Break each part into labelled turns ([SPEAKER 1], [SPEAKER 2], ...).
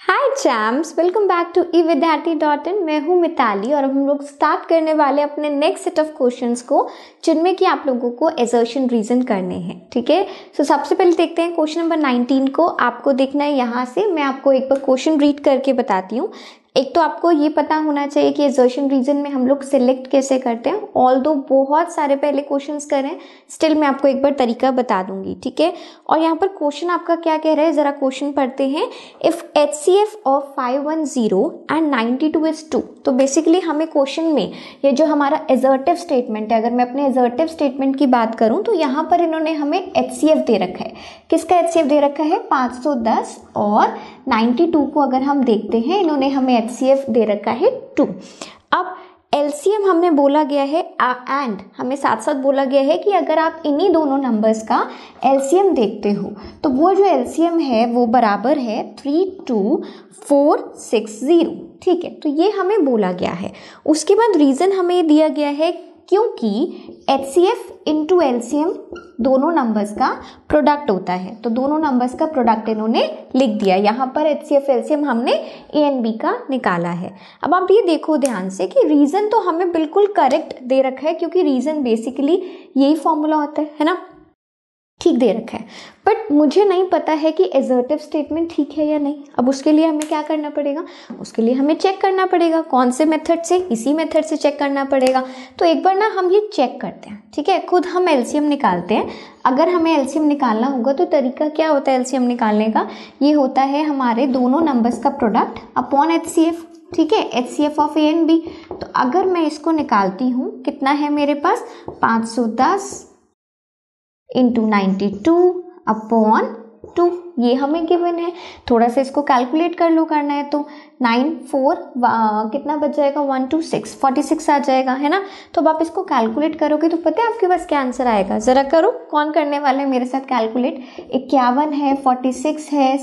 [SPEAKER 1] Hi champs, welcome back to evidyarthi.in। मैं हूँ मिताली और हम लोग स्टार्ट करने वाले अपने नेक्स्ट सेट ऑफ क्वेश्चंस को, जिनमें कि आप लोगों को असर्शन रीजन करने हैं। ठीक है, सो सबसे पहले देखते हैं क्वेश्चन नंबर 19 को। आपको देखना है यहाँ से, मैं आपको एक बार क्वेश्चन रीड करके बताती हूँ। एक तो आपको ये पता होना चाहिए कि असर्शन रीजन में हम लोग सिलेक्ट कैसे करते हैं। ऑल्दो बहुत सारे पहले क्वेश्चंस करें, स्टिल मैं आपको एक बार तरीका बता दूंगी। ठीक है, और यहाँ पर क्वेश्चन आपका क्या कह रहा है, जरा क्वेश्चन पढ़ते हैं। If HCF of 510 and 92 is 2। तो बेसिकली हमें क्वेश्चन में ये जो हमारा असर्टिव स्टेटमेंट है, अगर मैं अपने असर्टिव स्टेटमेंट की बात करूं तो यहाँ पर इन्होंने हमें HCF दे रखा है। किसका HCF दे रखा है? 510, और 92 को अगर हम देखते हैं, इन्होंने हमें HCF दे रखा है 2। अब LCM हमने बोला गया है एंड हमें साथ साथ बोला गया है कि अगर आप इन्हीं दोनों नंबर्स का LCM देखते हो तो वो जो LCM है वो बराबर है 32460। ठीक है, तो ये हमें बोला गया है। उसके बाद रीजन हमें दिया गया है क्योंकि HCF इंटू LCM दोनों नंबर्स का प्रोडक्ट होता है, तो दोनों नंबर्स का प्रोडक्ट इन्होंने लिख दिया। यहाँ पर HCF LCM हमने A एंड B का निकाला है। अब आप ये देखो ध्यान से कि रीजन तो हमें बिल्कुल करेक्ट दे रखा है, क्योंकि रीजन बेसिकली यही फॉर्मूला होता है ना, ठीक दे रखा है। बट मुझे नहीं पता है कि असर्टिव स्टेटमेंट ठीक है या नहीं। अब उसके लिए हमें क्या करना पड़ेगा? उसके लिए हमें चेक करना पड़ेगा। कौन से मेथड से? इसी मेथड से चेक करना पड़ेगा। तो एक बार ना हम ये चेक करते हैं। ठीक है, खुद हम LCM निकालते हैं। अगर हमें LCM निकालना होगा तो तरीका क्या होता है LCM निकालने का? ये होता है हमारे दोनों नंबर्स का प्रोडक्ट अपॉन HCF। ठीक है, HCF of A and B। तो अगर मैं इसको निकालती हूँ, कितना है मेरे पास? 510 इंटू 92 अपॉन 2, ये हमें गिवन है। थोड़ा सा इसको कैलकुलेट कर लो, करना है तो कितना बच जाएगा? 126 46 आ जाएगा, है ना। तो अब आप इसको कैलकुलेट करोगे तो पता है आपके पास क्या आंसर आएगा? जरा करो, कौन करने वाले हैं मेरे साथ कैलकुलेट? 51 है, 46 है,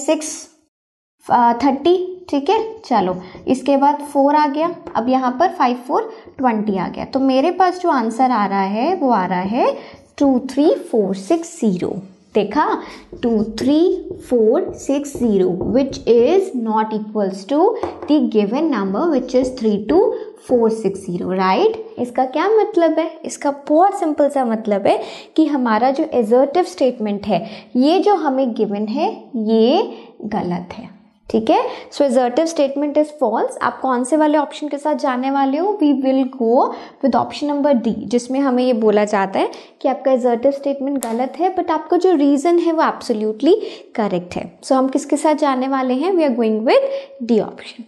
[SPEAKER 1] 30। ठीक है, चलो इसके बाद 4 आ गया। अब यहाँ पर 5 4 20 आ गया। तो मेरे पास जो आंसर आ रहा है वो आ रहा है 23460। देखा, 23460 which is not equals to the given number which is 32460, right? इसका क्या मतलब है? इसका बहुत सिंपल सा मतलब है कि हमारा जो असर्टिव स्टेटमेंट है, ये जो हमें गिवन है, ये गलत है। ठीक है, सो असर्टिव स्टेटमेंट इज फॉल्स। आप कौन से वाले ऑप्शन के साथ जाने वाले हो? We will go with option number D, जिसमें हमें ये बोला जाता है कि आपका असर्टिव स्टेटमेंट गलत है, बट आपका जो रीजन है वो एब्सोल्युटली करेक्ट है। सो हम किसके साथ जाने वाले हैं? We are going with D option.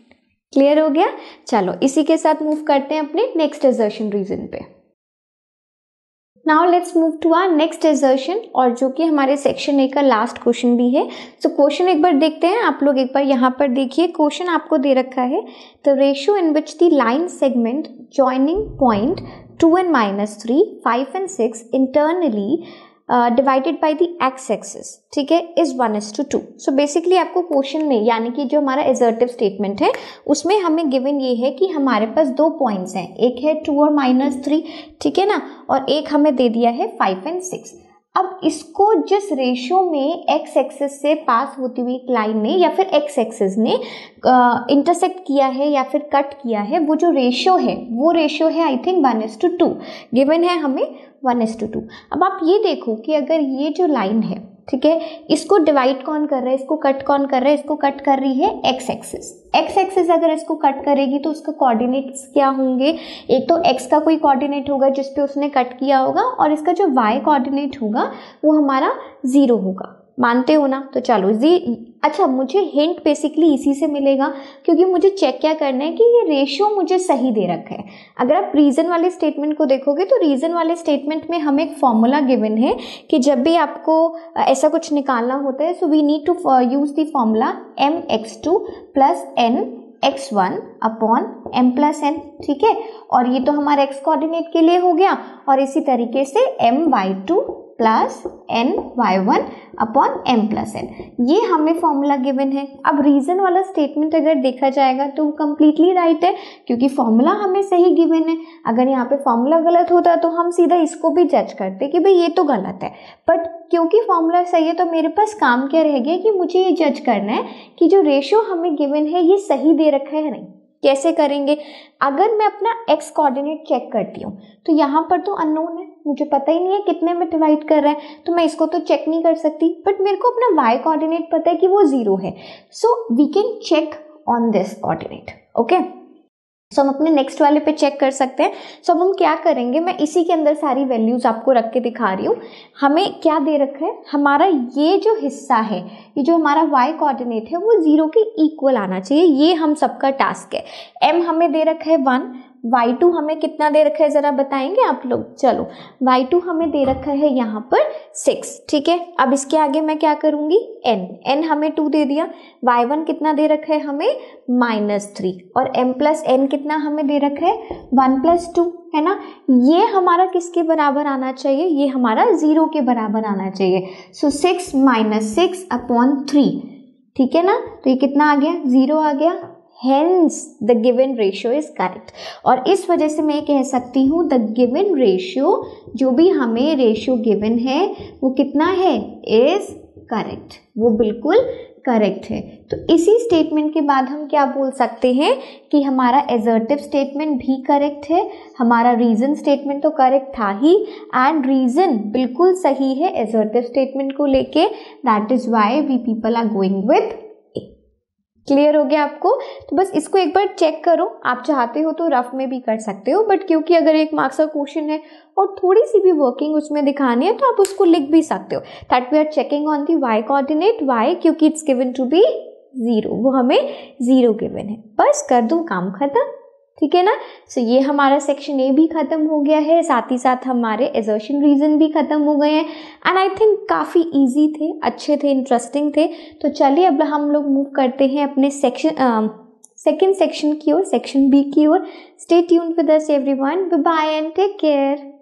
[SPEAKER 1] Clear हो गया? चलो इसी के साथ मूव करते हैं अपने नेक्स्ट असर्शन रीजन पे। Now let's move to our next assertion, और जो कि हमारे सेक्शन ए का लास्ट क्वेश्चन भी है। सो क्वेश्चन एक बार देखते हैं। आप लोग एक बार यहाँ पर देखिए, क्वेश्चन आपको दे रखा है the ratio in which the line segment joining point 2 and -3, 5 and 6 internally divided by the x axis, ठीक है, इज 1:2। सो बेसिकली आपको क्वेश्चन में, यानी कि जो हमारा असर्टिव स्टेटमेंट है उसमें हमें गिवन ये है कि हमारे पास 2 पॉइंट्स हैं, एक है 2 और -3, ठीक है ना, और एक हमें दे दिया है 5 and 6। अब इसको जिस रेशियो में एक्स एक्सिस से पास होती हुई एक लाइन ने या फिर एक्स एक्सिस ने इंटरसेक्ट किया है या फिर कट किया है, वो जो रेशियो है वो रेशियो है आई थिंक 1:2 गिवन है हमें 1:2। अब आप ये देखो कि अगर ये जो लाइन है, ठीक है, इसको डिवाइड कौन कर रहा है, इसको कट कौन कर रहा है? इसको कट कर रही है एक्स एक्सिस। एक्स एक्सिस अगर इसको कट करेगी तो उसका कोऑर्डिनेट्स क्या होंगे? एक तो एक्स का कोई कोऑर्डिनेट होगा जिस पे उसने कट किया होगा, और इसका जो वाई कोऑर्डिनेट होगा वो हमारा 0 होगा। मानते हो ना? तो चलो अच्छा, मुझे हिंट बेसिकली इसी से मिलेगा, क्योंकि मुझे चेक क्या करना है कि ये रेशियो मुझे सही दे रखा है। अगर आप रीजन वाले स्टेटमेंट को देखोगे तो रीजन वाले स्टेटमेंट में हमें एक फॉर्मूला गिवन है कि जब भी आपको ऐसा कुछ निकालना होता है, so we need to use the formula mx2 plus nx1 upon m plus n। ठीक है, और ये तो हमारे x कोऑर्डिनेट के लिए हो गया, और इसी तरीके से my2 plus N Y one upon M plus N, ये हमें फॉर्मूला गिवन है। अब रीजन वाला स्टेटमेंट अगर देखा जाएगा तो वो कम्प्लीटली राइट है, क्योंकि फॉर्मूला हमें सही गिवन है। अगर यहाँ पे फॉर्मूला गलत होता तो हम सीधा इसको भी जज करते कि भाई ये तो गलत है, बट क्योंकि फॉर्मूला सही है तो मेरे पास काम क्या रह गया कि मुझे ये जज करना है कि जो रेशियो हमें गिवन है ये सही दे रखा है या नहीं। कैसे करेंगे? अगर मैं अपना एक्स कोऑर्डिनेट चेक करती हूँ तो यहाँ पर तो अननोन है, मुझे पता ही नहीं है कितने में डिवाइड कर रहा है, तो मैं इसको तो चेक नहीं कर सकती, बट मेरे को अपना वाई कोऑर्डिनेट पता है कि वो 0 है। So we can check on this coordinate. Okay, so हम अपने नेक्स्ट वाले पे चेक कर सकते हैं। सो अब हम क्या करेंगे, मैं इसी के अंदर सारी वैल्यूज आपको रख के दिखा रही हूँ। हमें क्या दे रखा है, हमारा ये जो हिस्सा है, ये जो हमारा y कोऑर्डिनेट है वो 0 के इक्वल आना चाहिए, ये हम सबका टास्क है। m हमें दे रखा है 1, y2 हमें कितना दे रखा है जरा बताएंगे आप लोग? चलो, y2 हमें दे रखा है यहाँ पर 6, ठीक है। अब इसके आगे मैं क्या करूंगी, n हमें 2 दे दिया, y1 कितना दे रखा है हमें -3, और m प्लस n कितना हमें दे रखा है 1 + 2, है ना। ये हमारा किसके बराबर आना चाहिए, ये हमारा 0 के बराबर आना चाहिए। सो 6 - 6 अपॉन 3, ठीक है ना, तो ये कितना आ गया, 0 आ गया। Hence the given ratio is correct। और इस वजह से मैं कह सकती हूँ the given ratio, जो भी हमें रेशियो गिवन है वो कितना है, is correct, वो बिल्कुल करेक्ट है। तो इसी स्टेटमेंट के बाद हम क्या बोल सकते हैं कि हमारा एजर्टिव स्टेटमेंट भी करेक्ट है, हमारा रीजन स्टेटमेंट तो करेक्ट था ही, एंड रीजन बिल्कुल सही है एजर्टिव स्टेटमेंट को लेके। That is why we people are going with. Clear हो गया आपको? तो बस इसको एक बार चेक करो, आप चाहते हो तो रफ में भी कर सकते हो, बट क्योंकि अगर 1 मार्क्स का क्वेश्चन है और थोड़ी सी भी वर्किंग उसमें दिखानी है तो आप उसको लिख भी सकते हो। That we are checking on the y coordinate, y क्योंकि इट्स गिवन टू बी 0, वो हमें 0 गिवन है। बस कर दो, काम खत्म, ठीक है ना। सो ये हमारा सेक्शन ए भी खत्म हो गया है, साथ ही साथ हमारे एजर्शन रीजन भी खत्म हो गए हैं, एंड आई थिंक काफ़ी इजी थे, अच्छे थे, इंटरेस्टिंग थे। तो चलिए अब हम लोग मूव करते हैं अपने सेकेंड सेक्शन की ओर, सेक्शन बी की ओर। Stay tuned with us everyone, bye bye and take care.